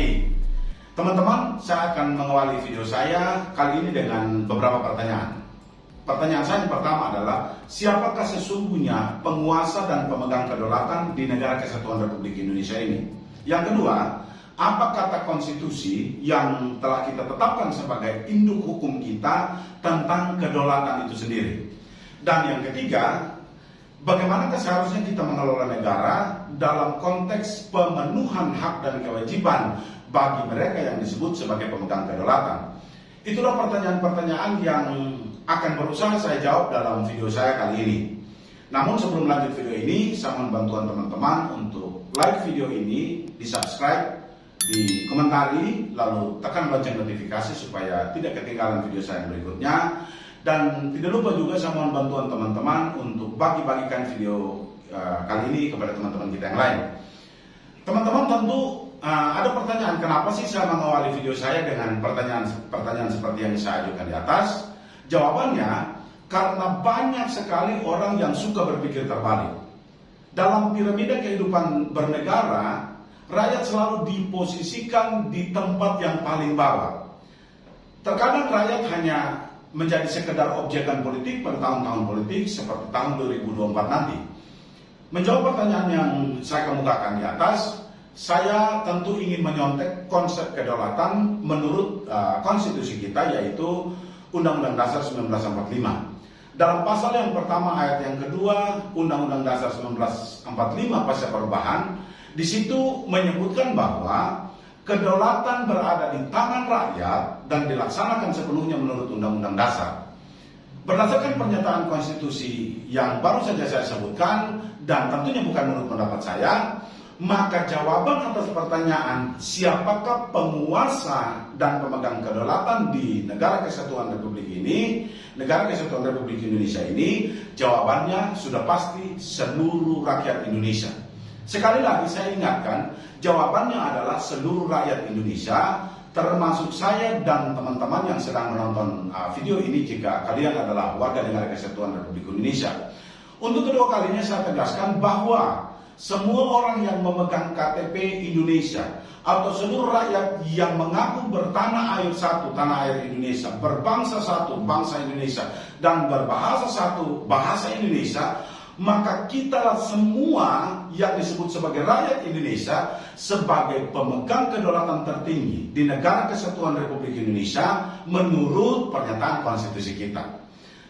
lagi. Teman-teman, saya akan mengawali video saya kali ini dengan beberapa pertanyaan. Pertanyaan saya yang pertama adalah, siapakah sesungguhnya penguasa dan pemegang kedaulatan di negara kesatuan Republik Indonesia ini? Yang kedua, apa kata konstitusi yang telah kita tetapkan sebagai induk hukum kita tentang kedaulatan itu sendiri? Dan yang ketiga, bagaimanakah seharusnya kita mengelola negara dalam konteks pemenuhan hak dan kewajiban bagi mereka yang disebut sebagai pemegang kedaulatan? Itulah pertanyaan-pertanyaan yang akan berusaha saya jawab dalam video saya kali ini. Namun sebelum lanjut video ini, saya mohon bantuan teman-teman untuk like video ini, di subscribe, di komentari, lalu tekan lonceng notifikasi supaya tidak ketinggalan video saya yang berikutnya. Dan tidak lupa juga saya mohon bantuan teman-teman untuk bagi-bagikan video kali ini kepada teman-teman kita yang lain. Teman-teman tentu ada pertanyaan, kenapa sih saya mengawali video saya dengan pertanyaan seperti yang saya ajukan di atas? Jawabannya, karena banyak sekali orang yang suka berpikir terbalik. Dalam piramida kehidupan bernegara, rakyat selalu diposisikan di tempat yang paling bawah. Terkadang rakyat hanya menjadi sekedar objekan politik pada tahun-tahun politik seperti tahun 2024 nanti. Menjawab pertanyaan yang saya kemukakan di atas, saya tentu ingin menyontek konsep kedaulatan menurut konstitusi kita, yaitu Undang-Undang Dasar 1945. Dalam pasal yang pertama ayat yang kedua Undang-Undang Dasar 1945 pasca perubahan, di situ menyebutkan bahwa kedaulatan berada di tangan rakyat dan dilaksanakan sepenuhnya menurut Undang-Undang Dasar. Berdasarkan pernyataan konstitusi yang baru saja saya sebutkan, dan tentunya bukan menurut pendapat saya, maka jawaban atas pertanyaan siapakah penguasa dan pemegang kedaulatan di negara kesatuan Republik ini, negara kesatuan Republik Indonesia ini, jawabannya sudah pasti seluruh rakyat Indonesia. Sekali lagi saya ingatkan, jawabannya adalah seluruh rakyat Indonesia, termasuk saya dan teman-teman yang sedang menonton video ini jika kalian adalah warga negara kesatuan Republik Indonesia. Untuk kedua kalinya saya tegaskan bahwa semua orang yang memegang KTP Indonesia atau seluruh rakyat yang mengaku bertanah air satu, tanah air Indonesia, berbangsa satu, bangsa Indonesia, dan berbahasa satu, bahasa Indonesia, maka kita semua yang disebut sebagai rakyat Indonesia sebagai pemegang kedaulatan tertinggi di negara kesatuan Republik Indonesia menurut pernyataan konstitusi kita.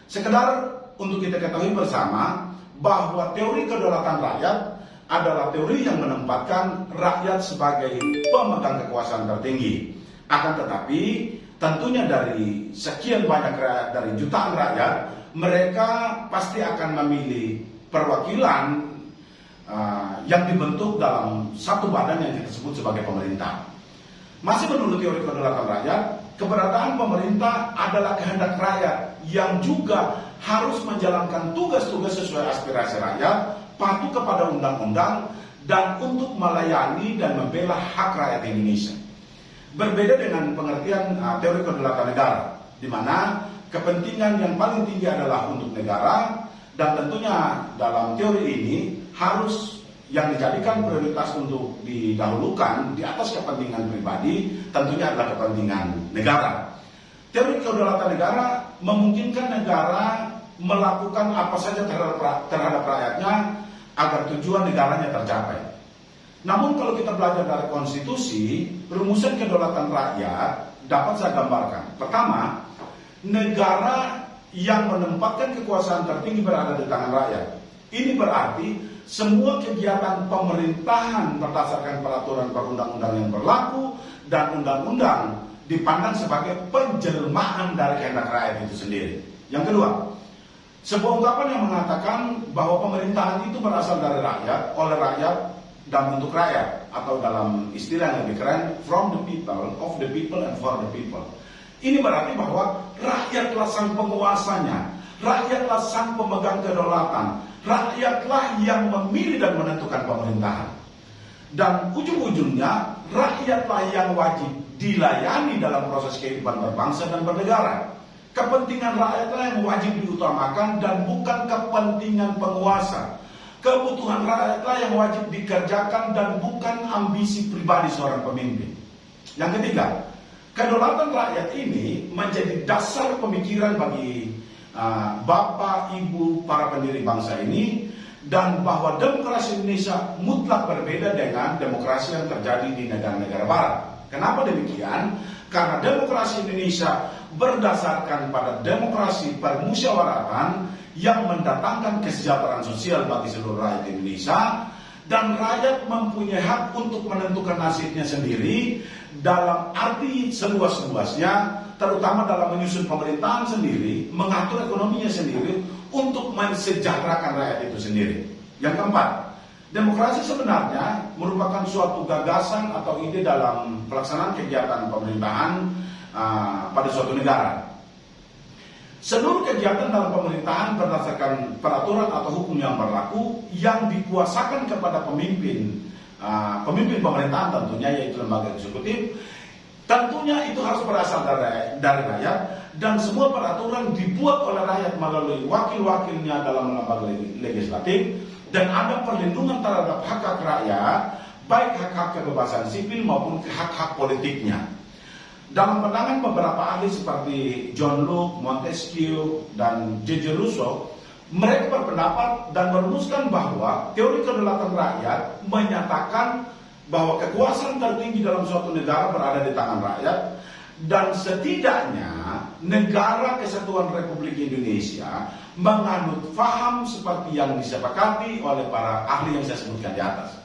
Sekedar untuk kita ketahui bersama bahwa teori kedaulatan rakyat adalah teori yang menempatkan rakyat sebagai pemegang kekuasaan tertinggi. Akan tetapi tentunya dari sekian banyak rakyat, dari jutaan rakyat, mereka pasti akan memilih perwakilan yang dibentuk dalam satu badan yang kita sebut sebagai pemerintah. Masih menurut teori kedaulatan rakyat, keberadaan pemerintah adalah kehendak rakyat yang juga harus menjalankan tugas-tugas sesuai aspirasi rakyat, patuh kepada undang-undang, dan untuk melayani dan membela hak rakyat Indonesia. Berbeda dengan pengertian teori kedaulatan negara, di mana kepentingan yang paling tinggi adalah untuk negara, dan tentunya dalam teori ini harus yang dijadikan prioritas untuk didahulukan di atas kepentingan pribadi, tentunya adalah kepentingan negara. Teori kedaulatan negara memungkinkan negara melakukan apa saja terhadap rakyatnya agar tujuan negaranya tercapai. Namun kalau kita belajar dari konstitusi, rumusan kedaulatan rakyat dapat saya gambarkan. Pertama, negara yang menempatkan kekuasaan tertinggi berada di tangan rakyat. Ini berarti semua kegiatan pemerintahan berdasarkan peraturan perundang-undang yang berlaku dan undang-undang dipandang sebagai penjelmaan dari kehendak rakyat itu sendiri. Yang kedua, sebuah ungkapan yang mengatakan bahwa pemerintahan itu berasal dari rakyat, oleh rakyat, dan untuk rakyat, atau dalam istilah yang lebih keren, from the people, of the people, and for the people. Ini berarti bahwa rakyatlah sang penguasanya, rakyatlah sang pemegang kedaulatan, rakyatlah yang memilih dan menentukan pemerintahan. Dan ujung-ujungnya, rakyatlah yang wajib dilayani dalam proses kehidupan berbangsa dan bernegara. Kepentingan rakyatlah yang wajib diutamakan dan bukan kepentingan penguasa. Kebutuhan rakyatlah yang wajib dikerjakan dan bukan ambisi pribadi seorang pemimpin. Yang ketiga, kedaulatan rakyat ini menjadi dasar pemikiran bagi Bapak, Ibu, para pendiri bangsa ini, dan bahwa demokrasi Indonesia mutlak berbeda dengan demokrasi yang terjadi di negara-negara barat. Kenapa demikian? Karena demokrasi Indonesia berdasarkan pada demokrasi permusyawaratan yang mendatangkan kesejahteraan sosial bagi seluruh rakyat Indonesia, dan rakyat mempunyai hak untuk menentukan nasibnya sendiri dalam arti seluas-luasnya, terutama dalam menyusun pemerintahan sendiri, mengatur ekonominya sendiri untuk mensejahterakan rakyat itu sendiri. Yang keempat, demokrasi sebenarnya merupakan suatu gagasan atau ide dalam pelaksanaan kegiatan pemerintahan pada suatu negara. Seluruh kegiatan dalam pemerintahan berdasarkan peraturan atau hukum yang berlaku yang dikuasakan kepada pemimpin pemerintahan tentunya, yaitu lembaga eksekutif. Tentunya itu harus berasal dari rakyat, dan semua peraturan dibuat oleh rakyat melalui wakil-wakilnya dalam lembaga legislatif, dan ada perlindungan terhadap hak-hak rakyat, baik hak-hak kebebasan sipil maupun hak-hak politiknya. Dalam pandangan beberapa ahli seperti John Locke, Montesquieu, dan J.J. Rousseau, mereka berpendapat dan merumuskan bahwa teori kedaulatan rakyat menyatakan bahwa kekuasaan tertinggi dalam suatu negara berada di tangan rakyat, dan setidaknya negara kesatuan Republik Indonesia menganut faham seperti yang disepakati oleh para ahli yang saya sebutkan di atas.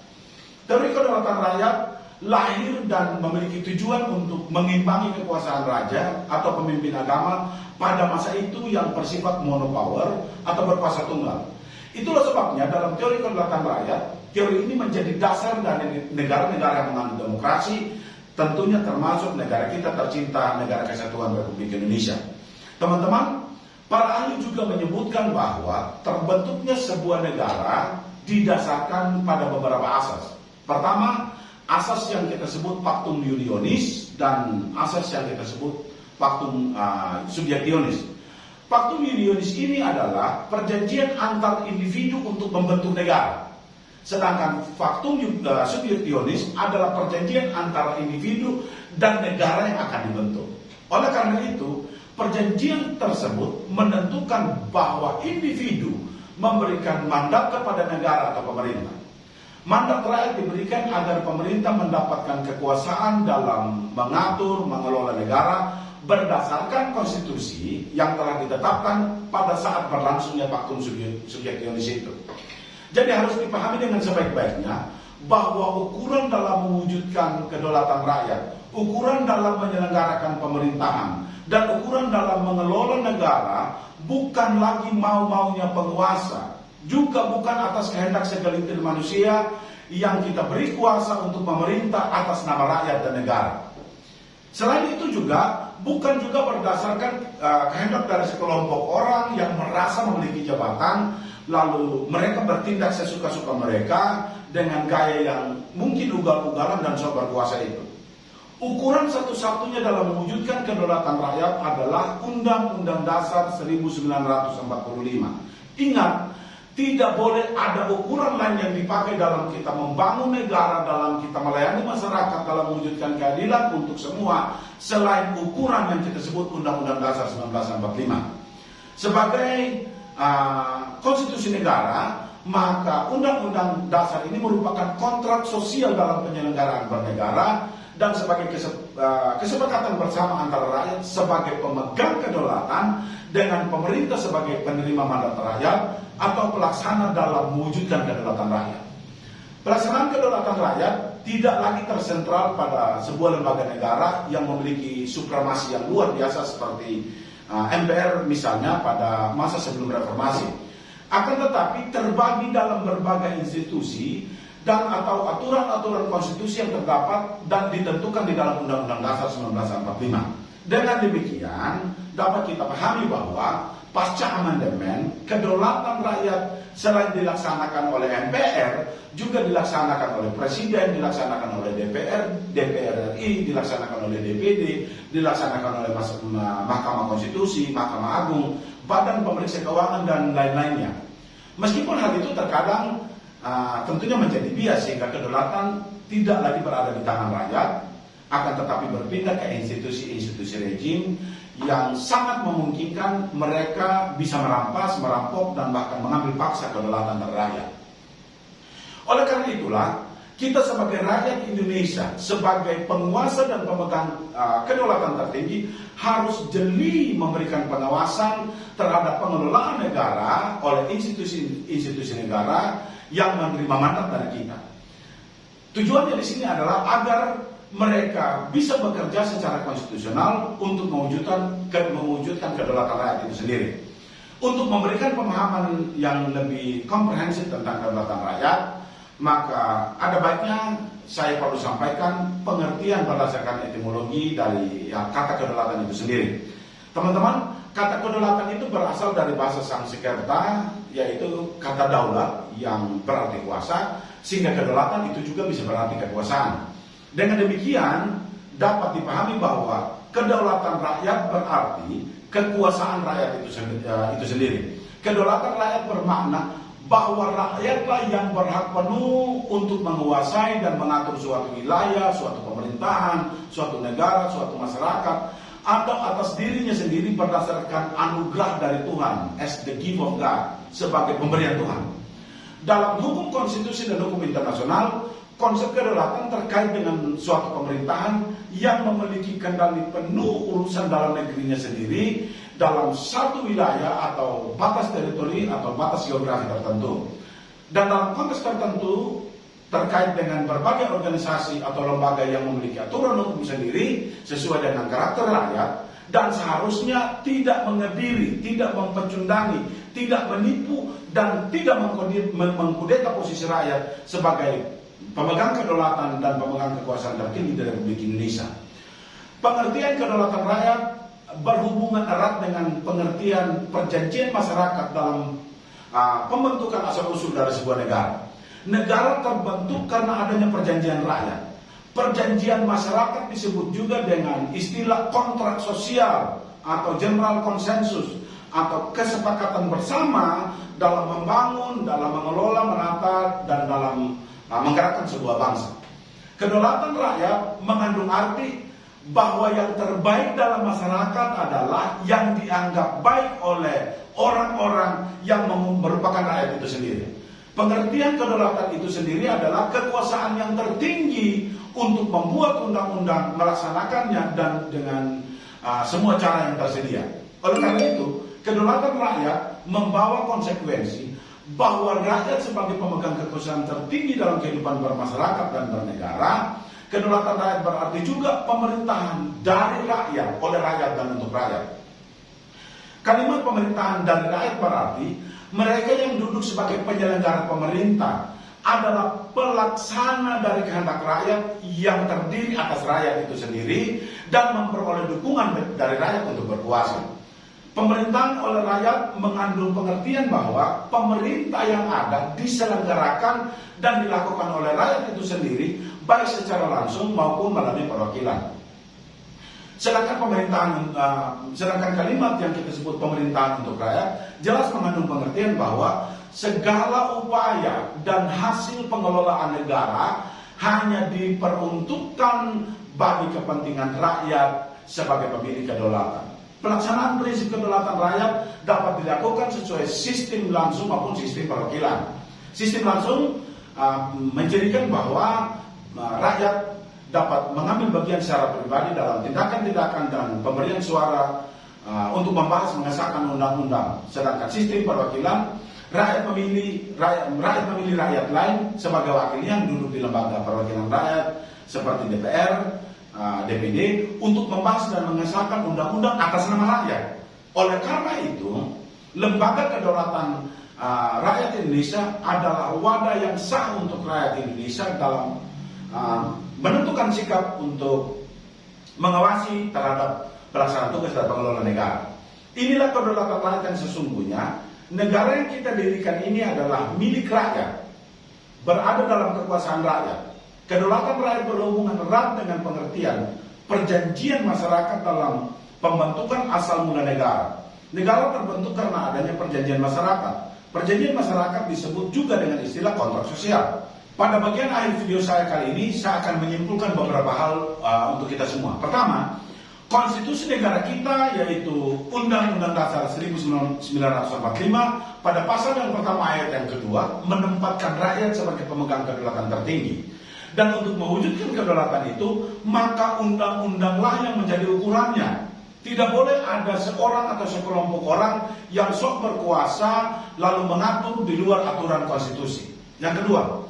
Teori kedaulatan rakyat lahir dan memiliki tujuan untuk mengimbangi kekuasaan raja atau pemimpin agama pada masa itu yang bersifat monopower atau berkuasa tunggal. Itulah sebabnya dalam teori kedaulatan rakyat, teori ini menjadi dasar dari negara-negara yang menganut demokrasi, tentunya termasuk negara kita tercinta, negara kesatuan Republik Indonesia. Teman-teman, para ahli juga menyebutkan bahwa terbentuknya sebuah negara didasarkan pada beberapa asas. Pertama, asas yang kita sebut Pactum Unionis, dan asas yang kita sebut Pactum Subjectionis. Pactum Unionis ini adalah perjanjian antar individu untuk membentuk negara. Sedangkan Pactum Subjectionis adalah perjanjian antara individu dan negara yang akan dibentuk. Oleh karena itu, perjanjian tersebut menentukan bahwa individu memberikan mandat kepada negara atau pemerintah. Mandat rakyat diberikan agar pemerintah mendapatkan kekuasaan dalam mengatur, mengelola negara berdasarkan konstitusi yang telah ditetapkan pada saat berlangsungnya Pactum Subjectionis itu. Jadi harus dipahami dengan sebaik-baiknya bahwa ukuran dalam mewujudkan kedaulatan rakyat, ukuran dalam menyelenggarakan pemerintahan, dan ukuran dalam mengelola negara bukan lagi mau-maunya penguasa, juga bukan atas kehendak segelintir manusia yang kita beri kuasa untuk memerintah atas nama rakyat dan negara. Selain itu juga bukan juga berdasarkan kehendak dari sekelompok orang yang merasa memiliki jabatan, lalu mereka bertindak sesuka-suka mereka dengan gaya yang mungkin ugal-ugalan dan sok berkuasa itu. Ukuran satu-satunya dalam mewujudkan kedaulatan rakyat adalah Undang-Undang Dasar 1945. Ingat, tidak boleh ada ukuran lain yang dipakai dalam kita membangun negara, dalam kita melayani masyarakat, dalam mewujudkan keadilan untuk semua, selain ukuran yang kita sebut Undang-Undang Dasar 1945. Sebagai konstitusi negara, maka Undang-Undang Dasar ini merupakan kontrak sosial dalam penyelenggaraan bernegara, dan sebagai kesepakatan bersama antara rakyat sebagai pemegang kedaulatan dengan pemerintah sebagai penerima mandat rakyat atau pelaksana dalam mewujudkan kedaulatan rakyat. Pelaksanaan kedaulatan rakyat tidak lagi tersentral pada sebuah lembaga negara yang memiliki supremasi yang luar biasa seperti MPR misalnya pada masa sebelum reformasi. Akan tetapi terbagi dalam berbagai institusi dan atau aturan-aturan konstitusi yang terdapat dan ditentukan di dalam Undang-Undang Dasar 1945. Dengan demikian dapat kita pahami bahwa pasca amandemen, kedaulatan rakyat selain dilaksanakan oleh MPR juga dilaksanakan oleh Presiden, dilaksanakan oleh DPR RI, dilaksanakan oleh DPD, dilaksanakan oleh Mahkamah Konstitusi, Mahkamah Agung, Badan Pemeriksa Keuangan, dan lain-lainnya. Meskipun hal itu terkadang tentunya menjadi bias sehingga kedaulatan tidak lagi berada di tangan rakyat, akan tetapi berpindah ke institusi-institusi rejim yang sangat memungkinkan mereka bisa merampas, merampok, dan bahkan mengambil paksa kedaulatan dari rakyat. Oleh karena itulah, kita sebagai rakyat Indonesia, sebagai penguasa dan pemegang kedaulatan tertinggi, harus jeli memberikan pengawasan terhadap pengelolaan negara oleh institusi-institusi negara yang menerima mandat dari kita. Tujuannya di sini adalah agar mereka bisa bekerja secara konstitusional untuk mewujudkan kedaulatan rakyat itu sendiri. Untuk memberikan pemahaman yang lebih komprehensif tentang kedaulatan rakyat, maka ada baiknya saya perlu sampaikan pengertian berdasarkan etimologi dari kata kedaulatan itu sendiri. Teman-teman, kata kedaulatan itu berasal dari bahasa Sanskerta, yaitu kata daulat yang berarti kuasa, sehingga kedaulatan itu juga bisa berarti kekuasaan. Dengan demikian dapat dipahami bahwa kedaulatan rakyat berarti kekuasaan rakyat itu sendiri. Kedaulatan rakyat bermakna bahwa rakyatlah yang berhak penuh untuk menguasai dan mengatur suatu wilayah, suatu pemerintahan, suatu negara, suatu masyarakat, atau atas dirinya sendiri berdasarkan anugerah dari Tuhan, as the gift of God, sebagai pemberian Tuhan. Dalam hukum konstitusi dan hukum internasional, konsep kedaulatan terkait dengan suatu pemerintahan yang memiliki kendali penuh urusan dalam negerinya sendiri dalam satu wilayah atau batas teritori atau batas geografi tertentu. Dan dalam konteks tertentu terkait dengan berbagai organisasi atau lembaga yang memiliki aturan hukum sendiri sesuai dengan karakter rakyat, dan seharusnya tidak mengebiri, tidak mempecundangi, tidak menipu, dan tidak mengkudeta posisi rakyat sebagai pemegang kedaulatan dan pemegang kekuasaan tertinggi di Republik Indonesia. Pengertian kedaulatan rakyat berhubungan erat dengan pengertian perjanjian masyarakat dalam pembentukan asal-usul dari sebuah negara. Negara terbentuk karena adanya perjanjian rakyat. Perjanjian masyarakat disebut juga dengan istilah kontrak sosial atau general konsensus atau kesepakatan bersama dalam membangun, dalam mengelola, menata, dan dalam menggerakkan sebuah bangsa. Kedaulatan rakyat mengandung arti bahwa yang terbaik dalam masyarakat adalah yang dianggap baik oleh orang-orang yang merupakan rakyat itu sendiri. Pengertian kedaulatan itu sendiri adalah kekuasaan yang tertinggi untuk membuat undang-undang, melaksanakannya, dan dengan semua cara yang tersedia. Oleh karena itu, kedaulatan rakyat membawa konsekuensi bahwa rakyat sebagai pemegang kekuasaan tertinggi dalam kehidupan bermasyarakat dan bernegara. Kedaulatan rakyat berarti juga pemerintahan dari rakyat, oleh rakyat, dan untuk rakyat. Kalimat pemerintahan dari rakyat berarti mereka yang duduk sebagai penyelenggara pemerintah adalah pelaksana dari kehendak rakyat yang terdiri atas rakyat itu sendiri dan memperoleh dukungan dari rakyat untuk berkuasa. Pemerintahan oleh rakyat mengandung pengertian bahwa pemerintah yang ada diselenggarakan dan dilakukan oleh rakyat itu sendiri, baik secara langsung maupun melalui perwakilan. Sedangkan kalimat yang kita sebut pemerintahan untuk rakyat jelas mengandung pengertian bahwa segala upaya dan hasil pengelolaan negara hanya diperuntukkan bagi kepentingan rakyat sebagai pemilik kedaulatan. Pelaksanaan prinsip kedaulatan rakyat dapat dilakukan sesuai sistem langsung maupun sistem perwakilan. Sistem langsung menjadikan bahwa rakyat dapat mengambil bagian secara pribadi dalam tindakan-tindakan dan pemberian suara untuk membahas mengesahkan undang-undang. Sedangkan sistem perwakilan, rakyat memilih rakyat lain sebagai wakilnya yang duduk di lembaga perwakilan rakyat seperti DPR, DPD untuk membahas dan mengesahkan undang-undang atas nama rakyat. Oleh karena itu, lembaga kedaulatan rakyat Indonesia adalah wadah yang sah untuk rakyat Indonesia dalam menentukan sikap untuk mengawasi terhadap pelaksanaan tugas dan pengelolaan negara. Inilah kedaulatan rakyat yang sesungguhnya. Negara yang kita dirikan ini adalah milik rakyat, berada dalam kekuasaan rakyat. Kedaulatan rakyat berhubungan erat dengan pengertian perjanjian masyarakat dalam pembentukan asal mula negara. Negara terbentuk karena adanya perjanjian masyarakat. Perjanjian masyarakat disebut juga dengan istilah kontrak sosial. Pada bagian akhir video saya kali ini, saya akan menyimpulkan beberapa hal untuk kita semua. Pertama, konstitusi negara kita yaitu Undang-Undang Dasar 1945 pada pasal yang pertama ayat yang kedua menempatkan rakyat sebagai pemegang kedaulatan tertinggi. Dan untuk mewujudkan kedaulatan itu, maka undang-undanglah yang menjadi ukurannya. Tidak boleh ada seorang atau sekelompok orang yang sok berkuasa lalu mengatur di luar aturan konstitusi. Yang kedua,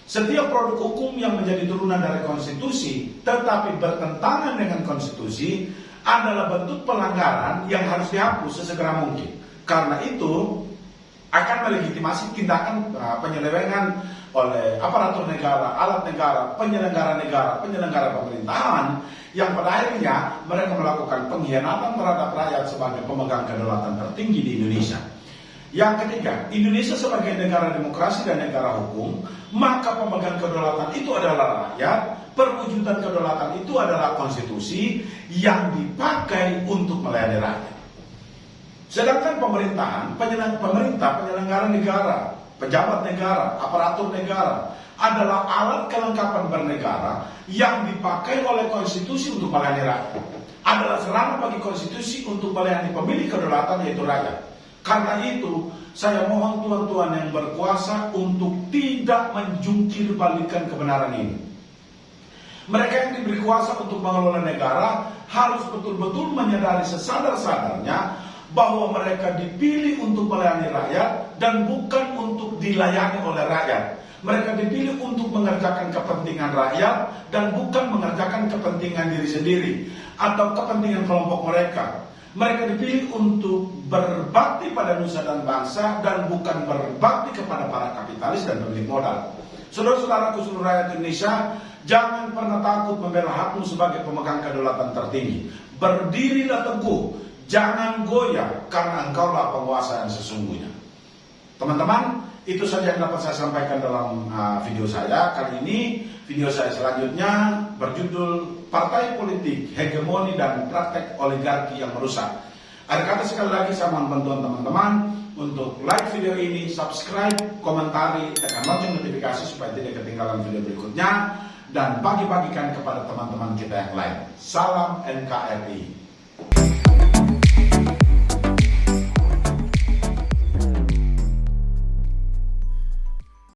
setiap produk hukum yang menjadi turunan dari konstitusi tetapi bertentangan dengan konstitusi adalah bentuk pelanggaran yang harus dihapus sesegera mungkin. Karena itu akan melegitimasi tindakan penyelewengan oleh aparatur negara, alat negara, penyelenggara pemerintahan yang pada akhirnya mereka melakukan pengkhianatan terhadap rakyat sebagai pemegang kedaulatan tertinggi di Indonesia. Yang ketiga, Indonesia sebagai negara demokrasi dan negara hukum, maka pemegang kedaulatan itu adalah rakyat, perwujudan kedaulatan itu adalah konstitusi yang dipakai untuk melayani rakyat. Sedangkan pemerintah, penyelenggara negara, pejabat negara, aparatur negara adalah alat kelengkapan bernegara yang dipakai oleh konstitusi untuk melayani rakyat. Adalah sarana bagi konstitusi untuk melayani pemilik kedaulatan yaitu rakyat. Karena itu, saya mohon tuan-tuan yang berkuasa untuk tidak menjungkir balikan kebenaran ini. Mereka yang diberi kuasa untuk mengelola negara harus betul-betul menyadari sesadar-sadarnya bahwa mereka dipilih untuk melayani rakyat dan bukan untuk dilayani oleh rakyat. Mereka dipilih untuk mengerjakan kepentingan rakyat dan bukan mengerjakan kepentingan diri sendiri atau kepentingan kelompok mereka. Mereka dipilih untuk berbakti pada nusa dan bangsa dan bukan berbakti kepada para kapitalis dan pemilik modal. Saudara-saudaraku seluruh rakyat Indonesia, jangan pernah takut membela hakmu sebagai pemegang kedaulatan tertinggi. Berdirilah teguh, jangan goyah karena engkaulah penguasa yang sesungguhnya. Teman-teman, itu saja yang dapat saya sampaikan dalam video saya kali ini. Video saya selanjutnya berjudul Partai Politik, Hegemoni dan Praktek Oligarki yang Merusak. Akhir kata sekali lagi saya mohon bantuan teman-teman untuk like video ini, subscribe, komentari, tekan lonceng notifikasi supaya tidak ketinggalan video berikutnya, dan bagi-bagikan kepada teman-teman kita yang lain. Salam NKRI.